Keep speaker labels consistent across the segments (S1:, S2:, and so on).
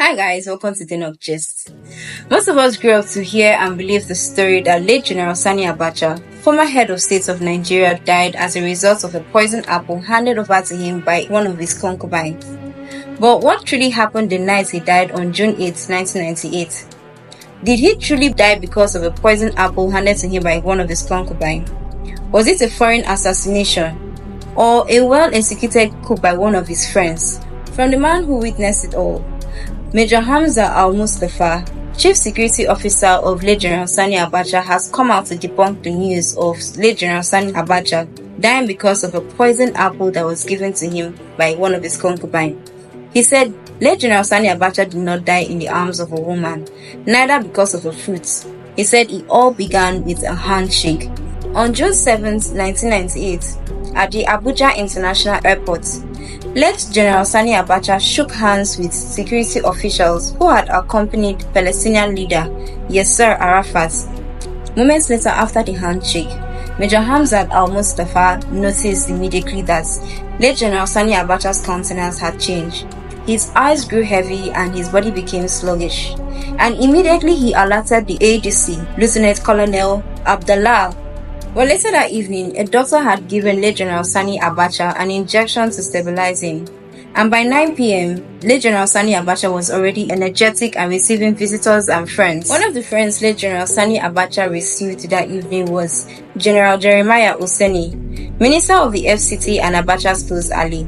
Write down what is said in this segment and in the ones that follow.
S1: Hi guys, welcome to the Nok Gist. Most of us grew up to hear and believe the story that late General Sani Abacha, former head of state of Nigeria, died as a result of a poisoned apple handed over to him by one of his concubines. But what truly happened the night he died on June 8, 1998? Did he truly die because of a poisoned apple handed to him by one of his concubines? Was it a foreign assassination or a well-executed coup by one of his friends? From the man who witnessed it all, Major Hamza Al-Mustapha, Chief Security Officer of late General Sani Abacha, has come out to debunk the news of late General Sani Abacha dying because of a poisoned apple that was given to him by one of his concubines. He said, late General Sani Abacha did not die in the arms of a woman, neither because of a fruit. He said it all began with a handshake. On June 7, 1998, at the Abuja International Airport, late General Sani Abacha shook hands with security officials who had accompanied Palestinian leader Yasser Arafat. Moments later after the handshake, Major Hamza Al-Mustapha noticed immediately that late General Sani Abacha's countenance had changed. His eyes grew heavy and his body became sluggish. And immediately he alerted the ADC, Lieutenant Colonel Abdallah. But later that evening, a doctor had given late General Sani Abacha an injection to stabilize him. And by 9 p.m., late General Sani Abacha was already energetic and receiving visitors and friends. One of the friends late General Sani Abacha received that evening was General Jeremiah Oseni, Minister of the FCT and Abacha's close ally.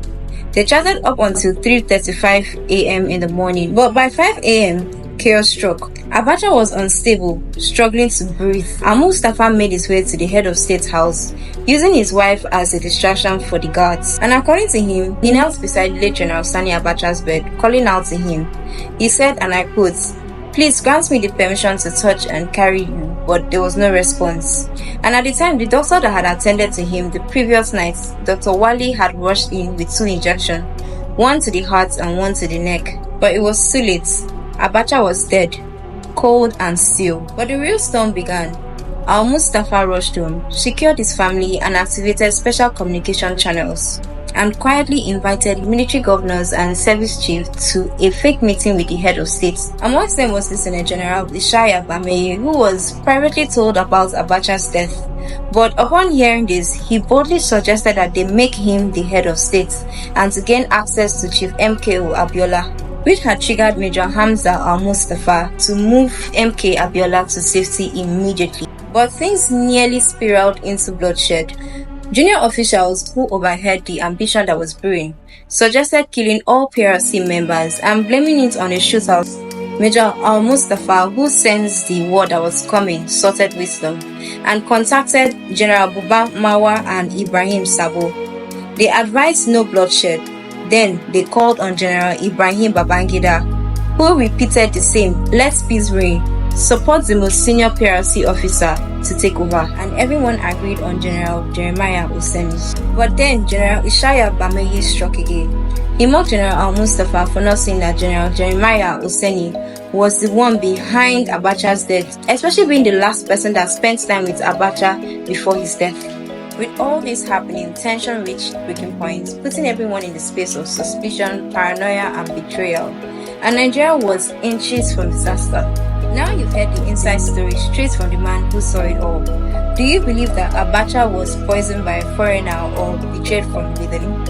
S1: They chatted up until 3:35 a.m. in the morning, but by 5 a.m., chaos struck. Abacha was unstable, struggling to breathe. Al-Mustapha made his way to the head of state house, using his wife as a distraction for the guards. And according to him, he knelt beside late General Sani Abacha's bed, calling out to him. He said, and I quote, "Please grant me the permission to touch and carry you," but there was no response. And at the time, the doctor that had attended to him the previous night, Dr. Wali, had rushed in with 2 injections, one to the heart and one to the neck. But it was too late. Abacha was dead, cold and still. But the real storm began. Al-Mustapha rushed home, secured his family and activated special communication channels, and quietly invited military governors and service chiefs to a fake meeting with the head of state. Amongst them was Lieutenant General Ishaya Bameye, who was privately told about Abacha's death. But upon hearing this, he boldly suggested that they make him the head of state and to gain access to Chief MKO Abiola, which had triggered Major Hamza Al-Mustapha to move MK Abiola to safety immediately. But things nearly spiraled into bloodshed. Junior officials who overheard the ambition that was brewing suggested killing all PRC members and blaming it on a shootout. Major Al-Mustapha, who sensed the war that was coming, sorted wisdom and contacted General Buba Marwa and Ibrahim Sabo. They advised no bloodshed. Then they called on General Ibrahim Babangida, who repeated the same, "Let peace reign, support the most senior PRC officer to take over," and everyone agreed on General Jeremiah Oseni. But then General Ishaya Bameye struck again. He mocked General Al-Mustapha for not saying that General Jeremiah Oseni was the one behind Abacha's death, especially being the last person that spent time with Abacha before his death. With all this happening, tension reached breaking points, putting everyone in the space of suspicion, paranoia, and betrayal. And Nigeria was inches from disaster. Now you've heard the inside story straight from the man who saw it all. Do you believe that Abacha was poisoned by a foreigner or betrayed from within?